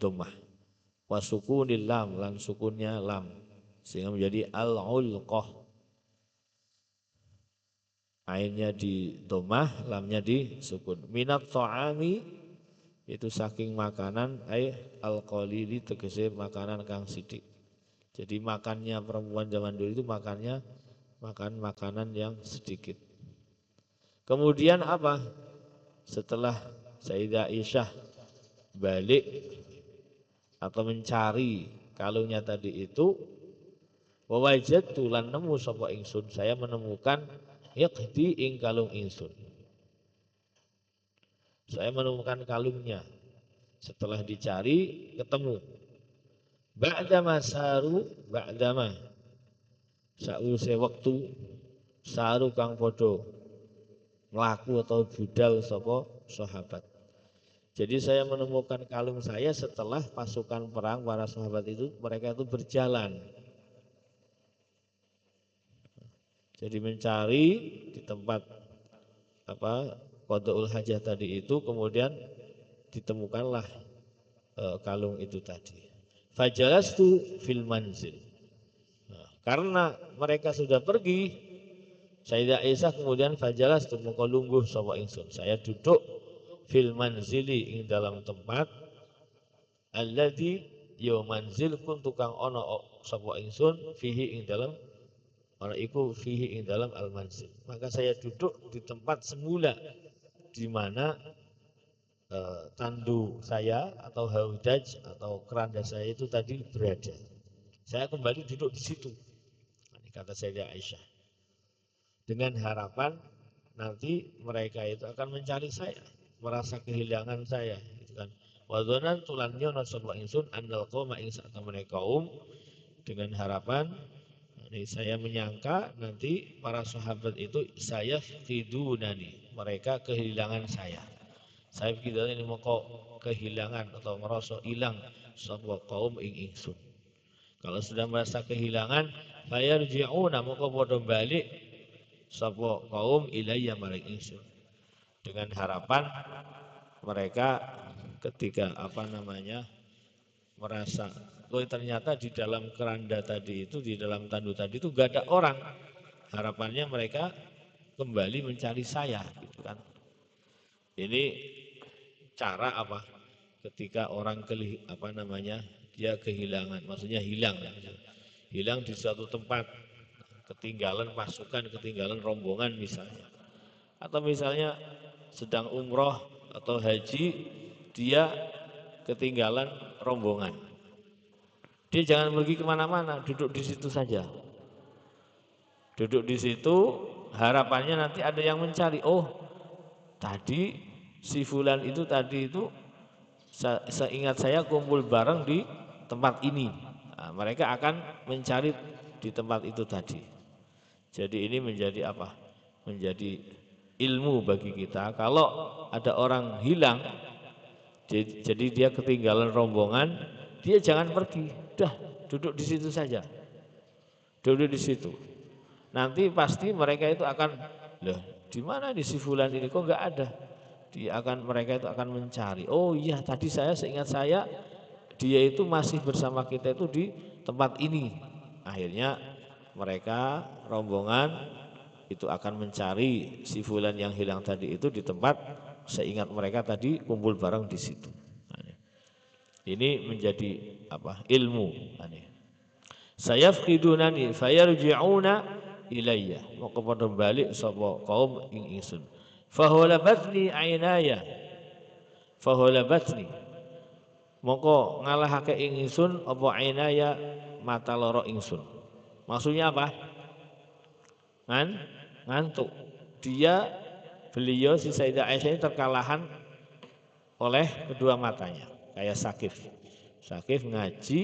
dhammah. Wa sukunil lam lan sukunnya lam sehingga menjadi al-ulqah. Ainnya di dhammah, lamnya di sukun. Minat ta'ami itu saking makanan al-qalili tegese makanan kang sithik. Jadi makannya perempuan zaman dulu itu makan makanan yang sedikit. Kemudian apa? Setelah Sayyidah Aisyah balik atau mencari kalungnya tadi itu, wa wajadtu lan nemu sapa ingsun, saya menemukan iqdi ing kalung ingsun. Saya menemukan kalungnya. Setelah dicari ketemu. Ba'dama sause waktu saru kang podo mlaku atau budal sapa sahabat. Jadi saya menemukan kalung saya setelah pasukan perang para sahabat itu mereka itu berjalan. Jadi mencari di tempat qadaul hajah tadi itu kemudian ditemukanlah kalung itu tadi. Fajalastu fil manzil. Karena mereka sudah pergi, Sayyidah Aisyah kemudian fajalastu mongko lungguh sapa ingsun. Saya duduk fil manzili ing dalam tempat alladzi ya manzil kun tukang ana sapa ingsun fihi ing dalam ana iku fihi ing dalam al manzil. Maka saya duduk di tempat semula di mana tandu saya atau haudaj atau keranda saya itu tadi berada. Saya kembali duduk di situ. Ini kata Sayyidah Aisyah. Dengan harapan nanti mereka itu akan mencari saya, merasa kehilangan saya, gitu kan. Wa dzanantu lan yana sapa ingsun annal qauma ing sak temene kaum, dengan harapan ini saya menyangka nanti para sahabat itu saya fidunani, mereka kehilangan saya. Saya pikir ini mau kehilangan atau merasa hilang sapa kaum ing ingsun. Kalau sudah merasa kehilangan, fayarji'una moko padha balik sapa kaum ilayya maring ingsun. Dengan harapan mereka ketika merasa ternyata di dalam keranda tadi itu, di dalam tandu tadi itu gak ada orang. Harapannya mereka kembali mencari saya, gitu kan. Ini cara apa? Ketika orang dia kehilangan, maksudnya hilang. Hilang di suatu tempat, ketinggalan pasukan, ketinggalan rombongan misalnya. Atau misalnya sedang umroh atau haji, dia ketinggalan rombongan. Dia jangan pergi kemana-mana, duduk di situ saja. Duduk di situ, harapannya nanti ada yang mencari. Oh, tadi si fulan itu tadi itu seingat saya kumpul bareng di tempat ini. Nah, mereka akan mencari di tempat itu tadi. Jadi ini menjadi apa? Menjadi ilmu bagi kita. Kalau ada orang hilang, jadi dia ketinggalan rombongan, dia jangan pergi. Dah, duduk di situ saja. Duduk di situ. Nanti pasti mereka itu akan, loh, di mana di si fulan ini kok enggak ada? Mereka itu akan mencari. Oh iya, tadi saya seingat saya dia itu masih bersama kita itu di tempat ini. Akhirnya mereka rombongan itu akan mencari si fulan yang hilang tadi itu di tempat seingat mereka tadi kumpul bareng di situ. Ini menjadi apa? Ilmu. Sayafqidunani fayarji'una ilayya. Maka padha balik sapa kaum ing ingsun. Faholabatni ainaya. Faholabatni. Maka ngalahake ing ingsun apa ainaya mata loro ingsun. Maksudnya apa? Ngantuk. Beliau si Sayyidah Aisyah ini terkalahan oleh kedua matanya. Kayak Sakif ngaji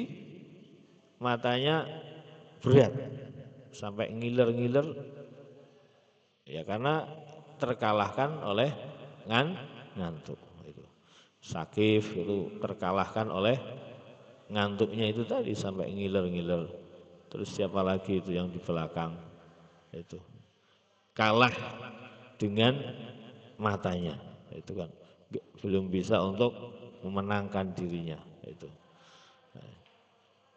matanya berat sampai ngiler-ngiler ya karena terkalahkan oleh ngantuk itu. Sakif itu terkalahkan oleh ngantuknya itu tadi sampai ngiler-ngiler. Terus siapa lagi itu yang di belakang itu kalah dengan matanya itu kan belum bisa untuk memenangkan dirinya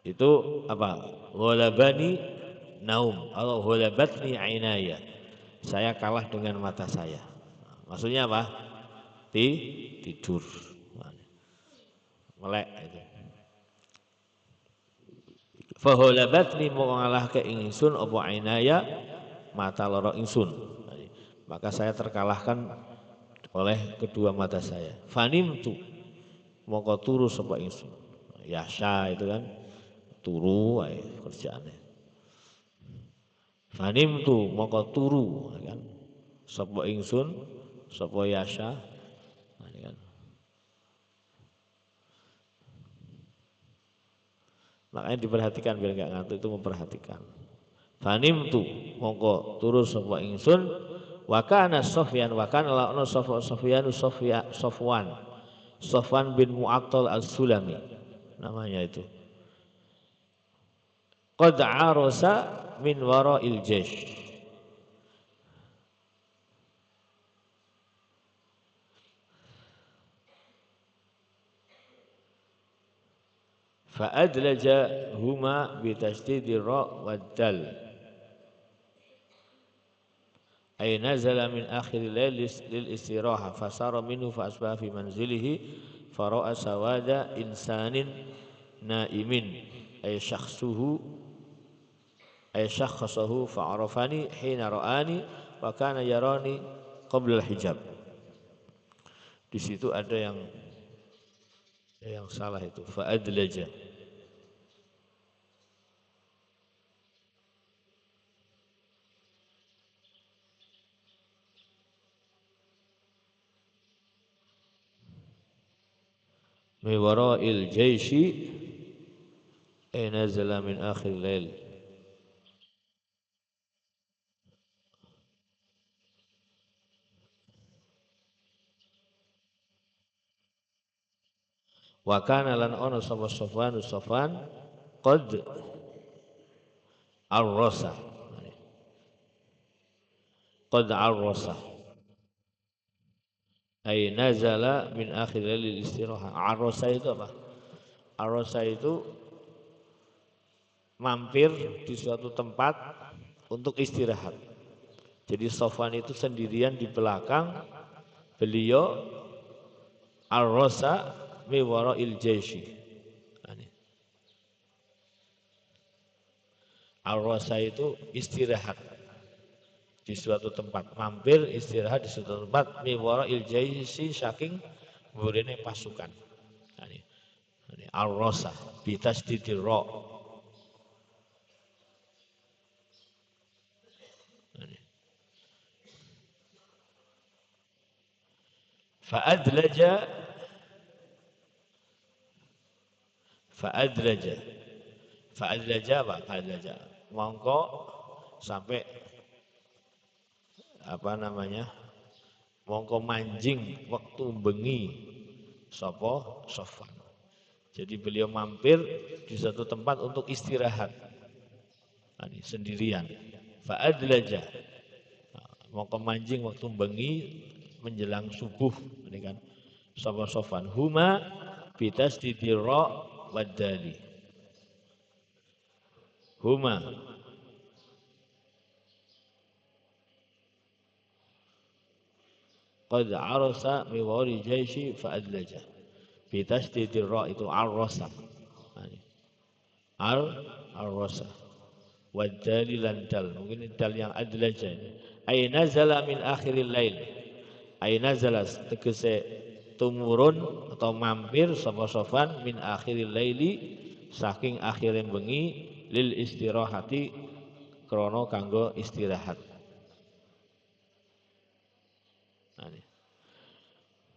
Itu apa? Ghalabani naum atau ghalabatni ainaya. Saya kalah dengan mata saya. Maksudnya apa? Tidur. Melek itu. Fa ghalabatni mengalahke ingsun apa ainaya mata loro ingsun. Maka saya terkalahkan oleh kedua mata saya. Fanimtu moko turu sapa ingsun. Yasha itu kan turu wae kerjaane. Fanimtu moko turu kan sapa ingsun sapa yasha kan. Makanya diperhatikan biar enggak ngantuk itu memperhatikan. Fanimtu moko turu sapa ingsun wa kana Sufyan wa kana la'na Sofwan bin Mu'attal Al-Sulami namanya itu. Qad arasa min wara'il jaysh. Fa adlaja huma bi tasdidi ra wad dal. Ay nazala min akhir lail lil istiraha fasara minhu fa asbaha fi manzilihi fara'a sawada insanin naimin ay syakhasahu fa'arafani hina ra'ani wa kana yarani qabla al-hijab. Di situ ada yang salah itu fa adlaja. Mi wara'il jaishi ay nazala min akhir lail. Wa kana lan ono sapa Sofwan qad arrasa ay nazala min akhir lail istiraha. Arrasa itu apa? Arrasa itu mampir di suatu tempat untuk istirahat. Jadi Sofwan itu sendirian di belakang, beliau arrasa mi wara'il jaishi. Arrasa itu istirahat di suatu tempat, mampir istirahat di suatu tempat mi wara'il jaishi saking mburine pasukan. Arrasa bi tasdidil ra. Fa'adlaja apa? Fa'adlaja mongko sampai apa namanya? Mongko manjing waktu bengi sapa Sofwan. Jadi beliau mampir di satu tempat untuk istirahat. Sendirian. Fa'adlaja mongko manjing waktu bengi menjelang subuh ini kan sapa Sofwan huma bitasdidi ra wad dali. Huma qad arasa mi wari jaishi fa adlaja bitasdidi ra itu arrasa arrasa wad dali lan dal mungkin dal yang adlaja ay nazala min akhiril lail ay nazala tegese tumurun atau mampir sapa Sofwan min akhiril laili saking akhirin bengi lil istirahati krana kanggo istirahat.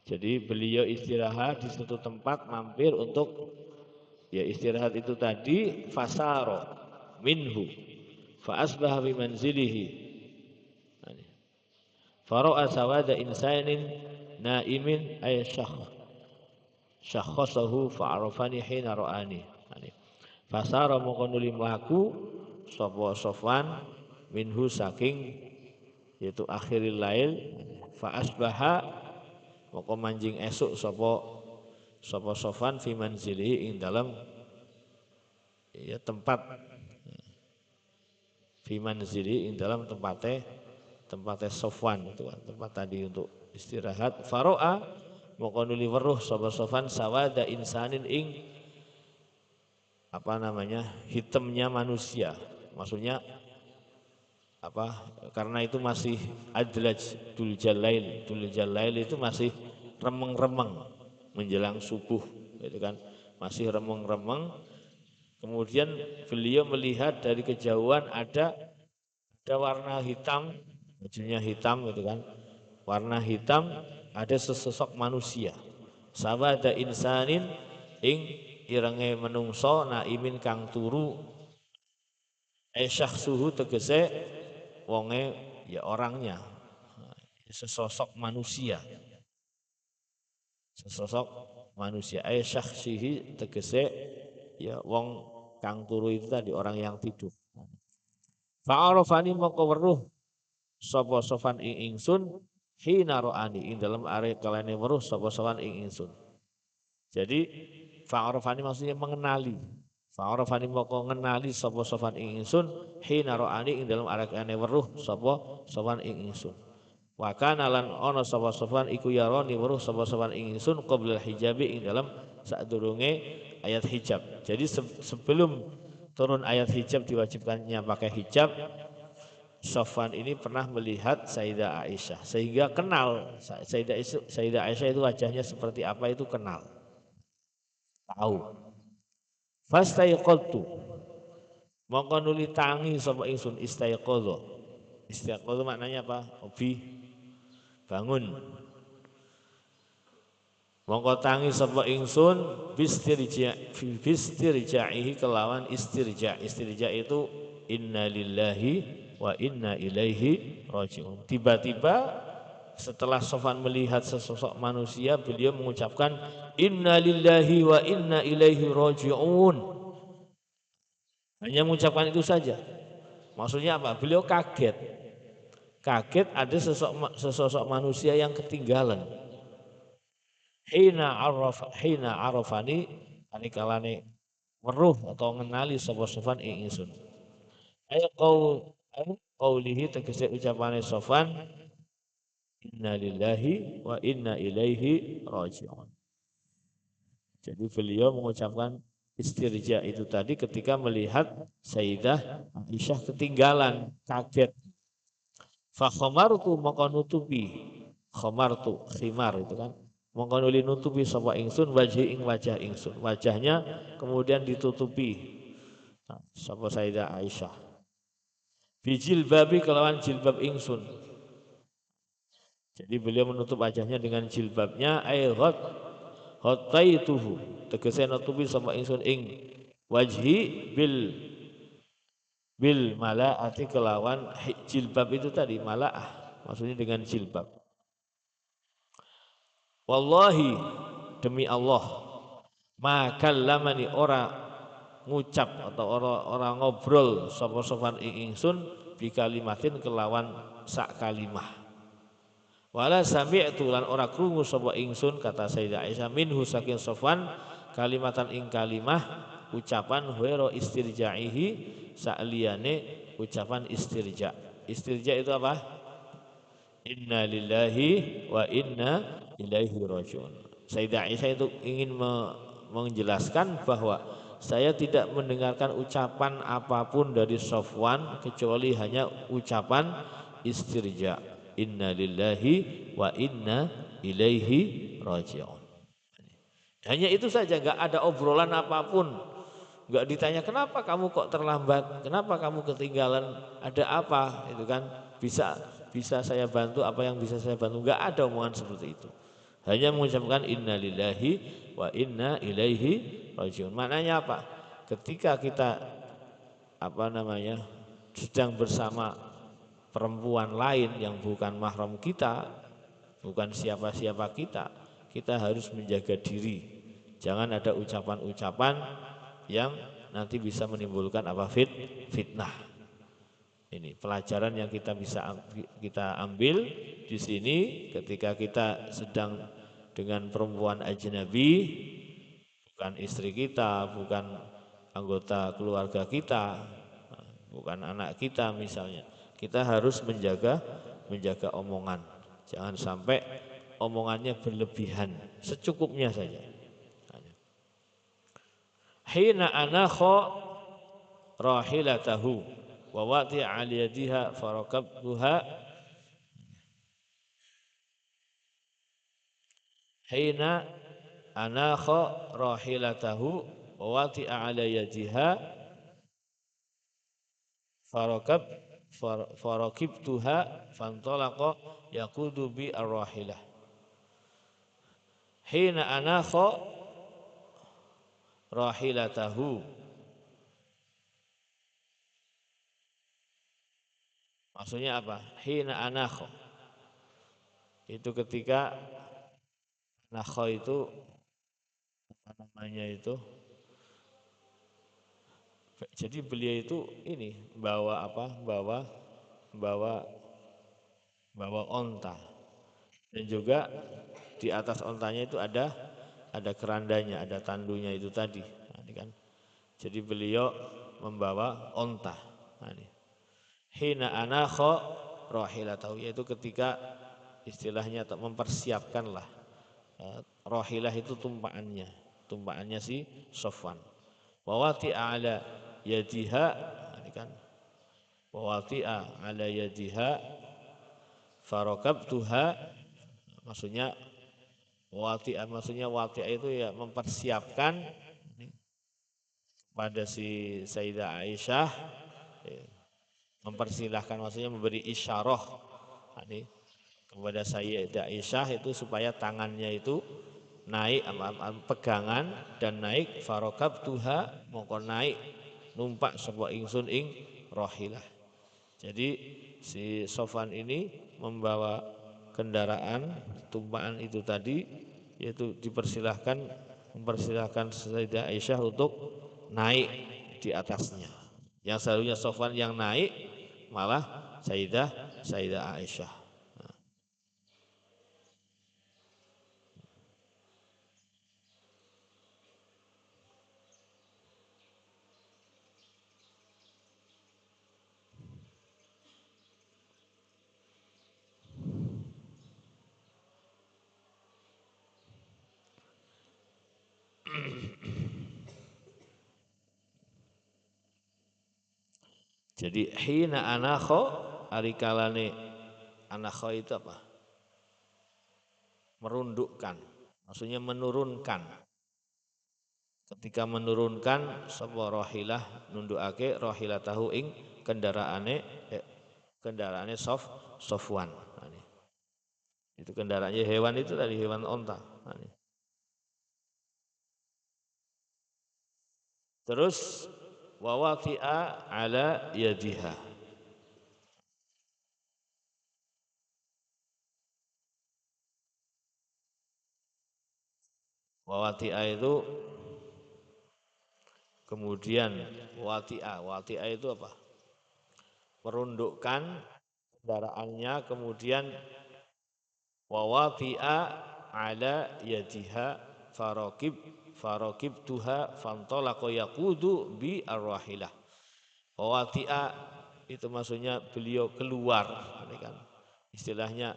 Jadi beliau istirahat di suatu tempat mampir untuk ya istirahat itu tadi fasaro minhu fa asbaha bi manzilihi fara'a sawada insanin naimin ay syakhasahu fa'arafani hina ra'ani. Fasara moko nuli mlaku sapa Sofwan minhu saking yaitu akhiril lail fa asbaha moko manjing esuk sapa sapa Sofwan fi manzilihi ing dalam ya tempat fi manzilihi ing dalam tempate Sofwan itu kan tempat tadi untuk istirahat. Faro'a moko nuli weruh sapa Sofwan sawada insanin ing apa namanya hitamnya manusia, maksudnya apa karena itu masih adlaj dul jalail itu masih remeng-remeng menjelang subuh gitu kan, masih remeng-remeng. Kemudian beliau melihat dari kejauhan ada warna hitam, bajunya hitam gitu kan, warna hitam, ada sesosok manusia. Sawada insanin ing irenge menungso naimin kang turu suhu tegese wonge ya orangnya, sesosok manusia, sesosok manusia syihi tegese ya wong kang turu itu tadi orang yang tidur. Fa'arafani moko weruh sapa Sofwan ing ingsun hina ro'ani ing dalam are kalane weruh sapa Sofwan ing ingsun. Jadi fa'arafani maksudnya mengenali. Fa'arafani moko ngenali sapa Sofwan ing ingsun hina ro'ani ing dalam are kalane weruh sapa Sofwan ing ingsun. Wa kana lan ana sapa Sofwan iku yaroni weruh sapa Sofwan ing ingsun qabla hijabi ing dalam sadurunge ayat hijab. Jadi sebelum turun ayat hijab diwajibkannya pakai hijab, Sofwan ini pernah melihat Sayyidah Aisyah sehingga kenal Sayyidah Aisyah itu wajahnya seperti apa itu kenal, tahu. Fastaiqadtu mongko nuli tangi sapa ingsun istaiqadha. Istaiqadha maknanya apa? Obi bangun. Mongko tangi sapa ingsun bistirja'ihi kelawan istirja. Istirja itu inna lillahi wa inna ilaihi raji'un. Tiba-tiba setelah Sofwan melihat sesosok manusia, beliau mengucapkan inna lillahi wa inna ilaihi raji'un. Hanya mengucapkan itu saja. Maksudnya apa? Beliau kaget. Kaget ada sesosok manusia yang ketinggalan. Hina arafani anikalane weruh atau ngenali sapa Sofwan ing ingsun. Qaulihi tegese ucapane Sofwan inna lillahi wa inna ilaihi raji'un. Jadi beliau mengucapkan istirja itu tadi ketika melihat Sayyidah Aisyah ketinggalan, kaget. Fa khamartu maka nutupi, khamartu khimar itu kan, maka nuli nutupi sapa ingsun wajhi ing wajah ingsun, wajahnya kemudian ditutupi sapa Sayyidah Aisyah. Bijilbabi kelawan jilbab ingsun. Jadi beliau menutup wajahnya dengan jilbabnya ayat hotaituhu tegese nutupi sapa ingsun ing wajhi bil malaati kelawan jilbab itu tadi malaah maksudnya dengan jilbab. Wallahi demi Allah makallamani ora ngucap atau ora ngobrol sapa Sofwan ing ingsun bi kalimatin kelawan sak kalimah. Wala sami'tu lan ora krungu sapa ingsun kata Sayyidah Aisyah minhu saking Sofwan kalimatan ing kalimah ucapan huero istirja'ihi sa'liyane ucapan istirja. Istirja itu apa? Inna lillahi wa inna ilaihi raji'un. Sayyidah Aisyah itu ingin menjelaskan bahwa saya tidak mendengarkan ucapan apapun dari Sofwan kecuali hanya ucapan istirja. Inna lillahi wa inna ilaihi raji'un. Hanya itu saja, enggak ada obrolan apapun. Enggak ditanya kenapa kamu kok terlambat, kenapa kamu ketinggalan, ada apa, itu kan bisa saya bantu, apa yang bisa saya bantu, enggak ada omongan seperti itu. Hanya mengucapkan inna lillahi wa inna ilaihi raji'un. Maknanya apa? Ketika kita sedang bersama perempuan lain yang bukan mahram kita, bukan siapa-siapa kita harus menjaga diri. Jangan ada ucapan-ucapan yang nanti bisa menimbulkan fitnah. Ini pelajaran yang kita bisa kita ambil di sini ketika kita sedang dengan perempuan ajnabi, bukan istri kita, bukan anggota keluarga kita, bukan anak kita misalnya. Kita harus menjaga omongan. Jangan sampai omongannya berlebihan, secukupnya saja. Hina anakha rahilatahu wa wati' 'ala yadiha farakabtuha hina anakha rahilatahu wa wati' 'ala yadiha farakibtuha fantalaqa yaqudu bi ar-rahilah. Hina anakha rahilatahu, maksudnya apa? Hina anakha, itu ketika nakho itu apa namanya itu, jadi beliau itu ini bawa apa, bawa onta, dan juga di atas ontanya itu ada kerandanya, ada tandunya itu tadi. Nah, ini kan. Jadi beliau membawa onta. Nah, ini. Hina anakha rahilatahu, yaitu ketika istilahnya mempersiapkanlah rahilah itu tumpaannya si Sofwan. Wawati'a ala yadiha, ini kan. Wawati'a ala yadiha farakabtuha, maksudnya wati'ah itu ya mempersiapkan pada si Sayyidah Aisyah, mempersilahkan, maksudnya memberi isyarah kepada Sayyidah Aisyah itu supaya tangannya itu naik pegangan dan naik, farakabtuha mongko naik numpak sapa ingsun ing rahilah. Jadi si Sofwan ini membawa kendaraan tumpaan itu tadi, yaitu mempersilahkan Sayyidah Aisyah untuk naik di atasnya. Yang seharusnya Sofwan yang naik, malah Sayyidah Aisyah. Jadi hina anakho, arikalane anakho itu apa? Merundukkan, maksudnya menurunkan. Ketika menurunkan sapa rahilah nundukake rahilatahu ing kendaraane Sofwan. Itu kendaraannya hewan itu tadi, hewan onta. Terus wawati'a ala yadiha, wawati'a itu kemudian wati'a itu apa? Merundukkan kendaraannya, kemudian wawati'a ala yadiha farakibtuha fantalaqa yaqudu bi ar-rahilah. Wawati'a itu maksudnya beliau keluar, ini kan istilahnya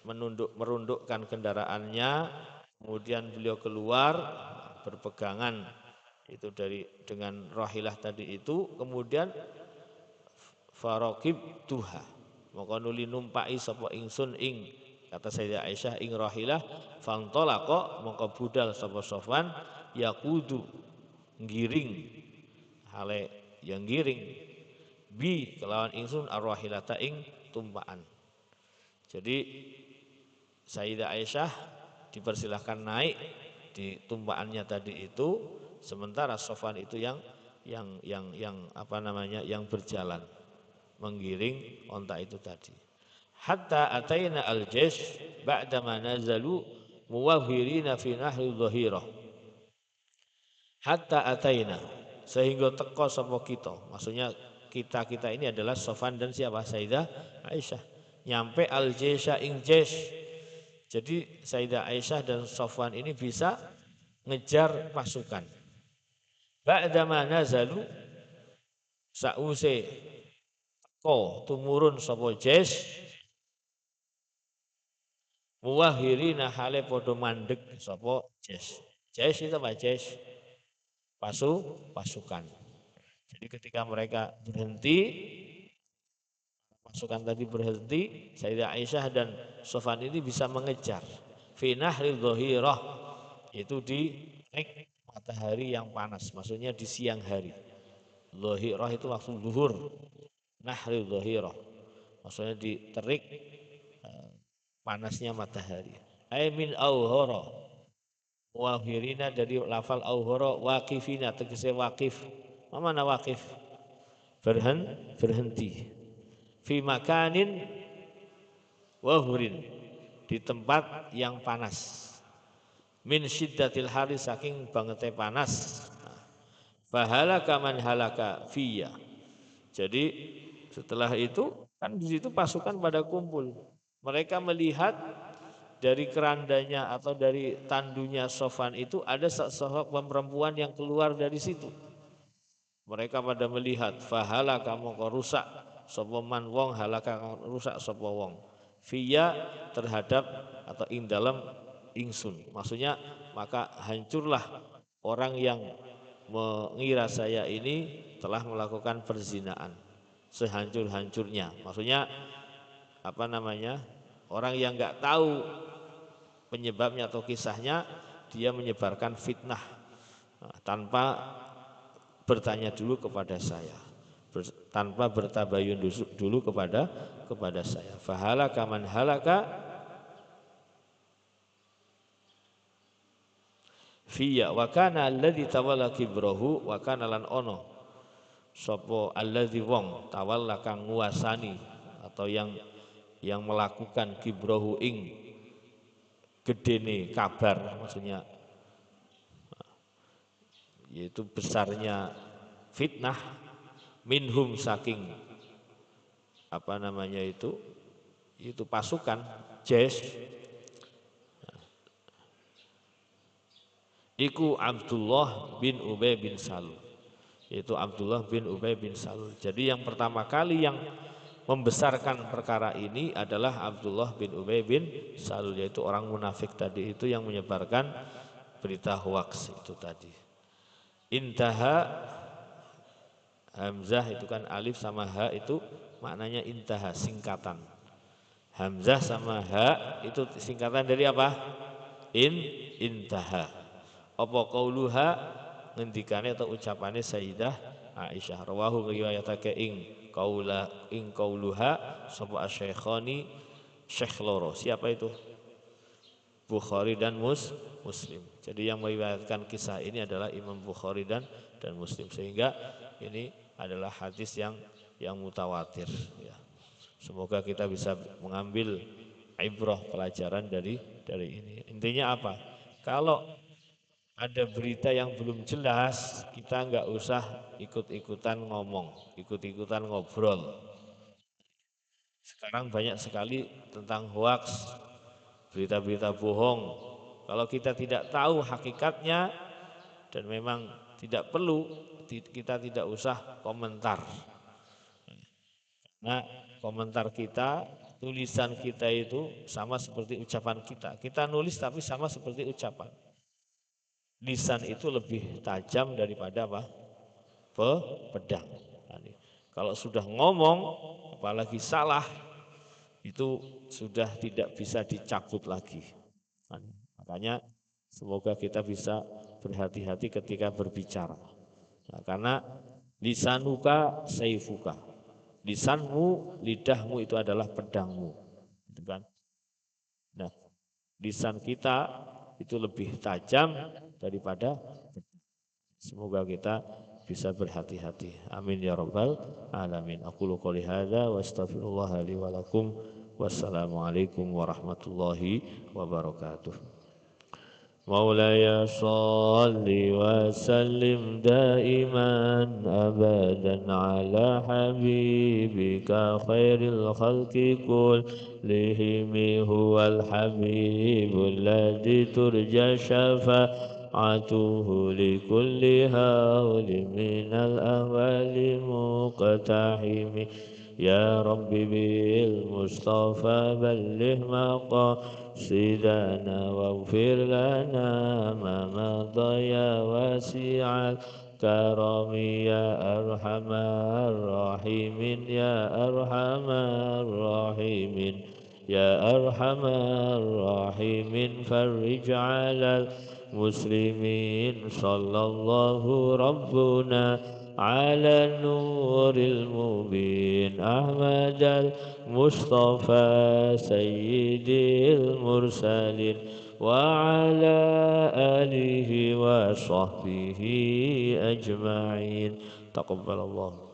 merundukkan kendaraannya, kemudian beliau keluar berpegangan itu dengan rahilah tadi itu, kemudian farakibtuha maka nuli numpai sapa ingsun ing, kata Sayyidah Aisyah, ing rahilah, fantalaqa maka budal sapa Sofwan yaqudu ngiring, hale yang giring, bi kelawan ingsun ar-rahilata ing tumpaan. Jadi Sayyidah Aisyah dipersilahkan naik di tumpaannya tadi itu, sementara Sofwan itu yang apa namanya, yang berjalan menggiring onta itu tadi. Hatta ataina al-jaish ba'da ma nazalu muwahhirina fi nahri dhahirah. Hatta ataina, sehingga teko sapa kita, maksudnya kita ini adalah Sofwan dan siapa? Sayyidah Aisyah. Nyampe al-jaisha ing jaish, Jadi Sayyidah Aisyah dan Sofwan ini bisa ngejar pasukan. Ba'dama nazalu sa'use ko tumurun sapa jes muwahhirina hale padha mandeg sapa jes. Jes itu apa jes? Pasukan. Jadi ketika mereka berhenti, pasukan tadi berhenti, Sayyidah Aisyah dan Sofwan ini bisa mengejar. Fi nahril dhahirah, itu di matahari yang panas, maksudnya di siang hari. Dhahirah itu maksud zuhur. Nahril dhahirah, maksudnya di terik panasnya matahari. Ai min auhara. Wahirina dari lafal auhara waqifina tegese waqif. Mana waqif? Berhenti. Fi makanin wahurin, di tempat yang panas. Min syiddatil hari, saking bangete panas. Fahalaka man halaka fiyya. Jadi setelah itu kan di situ pasukan pada kumpul. Mereka melihat dari kerandanya atau dari tandunya Sofwan itu ada sosok perempuan yang keluar dari situ. Mereka pada melihat fahalaka moko rusak sapa man wong, halaka rusak sapa wong. Fiyya terhadap atau ing dalam ingsun. Maksudnya maka hancurlah orang yang mengira saya ini telah melakukan perzinaan sehancur-hancurnya. Maksudnya apa namanya? Orang yang enggak tahu penyebabnya atau kisahnya, dia menyebarkan fitnah tanpa bertanya dulu kepada saya, tanpa bertabayun dulu kepada saya. Fahalaka man halaka fiyya wa kana alladzi tawalla kibrahu wa kana lan ono sapa alladzi wong tawalla kang nguasani atau yang melakukan kibrahu ing gedene kabar, maksudnya yaitu besarnya fitnah, minhum saking apa namanya itu pasukan jes, iku Abdullah bin Ubay bin Salul, yaitu Abdullah bin Ubay bin Salul. Jadi yang pertama kali yang membesarkan perkara ini adalah Abdullah bin Ubay bin Salul, yaitu orang munafik tadi itu yang menyebarkan berita hoaks itu tadi. Intaha, hamzah itu kan alif sama ha itu maknanya intaha, singkatan. Hamzah sama ha itu singkatan dari apa? Intaha. Apa qauluha, ngendikane atau ucapane Sayyidah Aisyah. Rawahu riwayatake ing qauluha sapa asy-syaikhani, syekh loro. Siapa itu? Bukhari dan Muslim. Jadi yang meriwayatkan kisah ini adalah Imam Bukhari dan Muslim, sehingga ini adalah hadis yang mutawatir ya. Semoga kita bisa mengambil ibrah, pelajaran dari ini. Intinya apa? Kalau ada berita yang belum jelas, kita enggak usah ikut-ikutan ngomong, ikut-ikutan ngobrol. Sekarang banyak sekali tentang hoaks, berita-berita bohong. Kalau kita tidak tahu hakikatnya dan memang tidak perlu, kita tidak usah komentar. Nah, komentar kita, tulisan kita itu sama seperti ucapan kita. Kita nulis tapi sama seperti ucapan. Lisan itu lebih tajam daripada apa? Pedang. Kalau sudah ngomong, apalagi salah, itu sudah tidak bisa dicabut lagi. Makanya semoga kita bisa berhati-hati ketika berbicara. Nah, karena lisanuka saifuka. Lisanmu, lidahmu itu adalah pedangmu. Gitu kan? Nah, lisan kita itu lebih tajam daripada pedang. Semoga kita bisa berhati-hati. Amin ya rabbal alamin. Aqulu qouli hadza wa astaghfirullah li wa lakum. Wassalamualaikum warahmatullahi wabarakatuh. مولاي صل وسلم دائما أبدا على حبيبك خير الخلق كلهم هو الحبيب الذي ترجى شفاعته لكل هول من الأهوال مقتحم يا رب بالمصطفى بلغ مقاصدنا واغفر لنا ما مضى يا واسع الكرم يا أرحم الراحمين يا أرحم الراحمين يا أرحم الراحمين فرج على المسلمين صلى الله ربنا على النور المبين أحمد المصطفى سيد المرسلين وعلى آله وصحبه أجمعين تقبل الله.